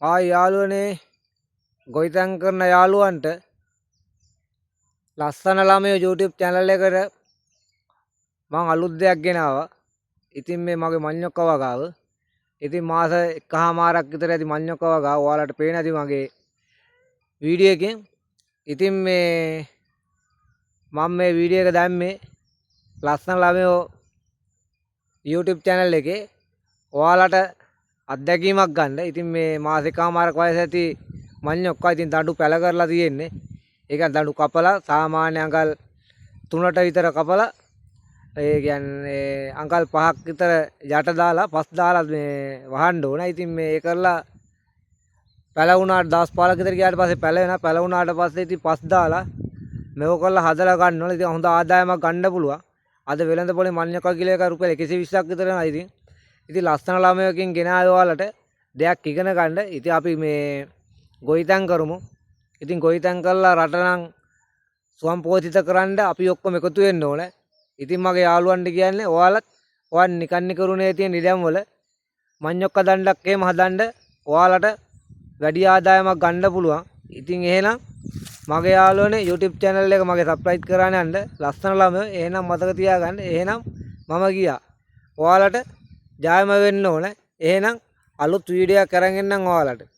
යාළුවනේ ගොවිතැන් කරන යාළුවන්ට ලස්සන ළමයෝ YouTube channel එකට මම අලුත් දෙයක් ගෙනාවා. ඉතින් මේ මගේ මඤ්ඤොක්ක වගාව. ඉතින් මාස එකහමාරක් විතර ඇති මඤ්ඤොක්ක වගාව. ඔයාලට පේන ඇති මගේ වීඩියෝ එකෙන්. ඉතින් මම මේ වීඩියෝ එක දැම්මේ ලස්සන ළමයෝ YouTube channel එකේ ඔයාලට අත්දැකීමක් ගන්න. ඉතින් මේ මාස එකහමාරක් වයස ඇති මඤ්ඤොක්කා ඉතින් දඬු පැල කරලා තියෙන්නේ. ඒක දඬු කපලා සාමාන්‍ය අඟල් 3ට විතර කපලා ඒ කියන්නේ අඟල් 5ක් විතර යට දාලා පස් දාලා මේ වහන්න ඕන. ඉතින් මේ කරලා පැල වුණාට දවස් 15ක් විතර ගියාට පස්සේ පැල වෙනවා. පැල වුණාට පස්සේ ඉතින් පස් දාලා මේක කරලා හදලා ගන්න ඕන. ඉතින් හොඳ ආදායමක් ගන්න පුළුවන්. අද වෙළඳ පොලේ මඤ්ඤොක්කා කිලෝ එක රුපියල් 120ක් විතර යනවා. ඉතින් ලස්සන ළමයකින් ගෙනාවේ ඔයාලට දෙයක් ඉගෙන ගන්න. ඉතින් අපි මේ ගොවිතැන් කරමු. ඉතින් ගොවිතැන් කරලා රට නම් ස්වයංපෝෂිත කරන්න අපි ඔක්කොම එකතු වෙන්න ඕනේ. ඉතින් මගේ යාළුවන්ට කියන්නේ ඔයාලා නිකන් නිකරුණේ තියෙන ඉඩම් වල මඤ්ඤොක්ක දණ්ඩක් එහෙම හදන්න ඔයාලට වැඩි ආදායමක් ගන්න පුළුවන්. ඉතින් එහෙනම් මගේ යාළුවනේ YouTube channel එක මගේ subscribe කරන්න යන්න. ලස්සන ළමයෝ එහෙනම් මතක තියාගන්න. එහෙනම් මම ගියා. ඔයාලට ජයම වෙන්න ඕනේ. එහෙනම් අලුත් වීඩියෝ එකක් අරන් එන්නම් ඔයාලට.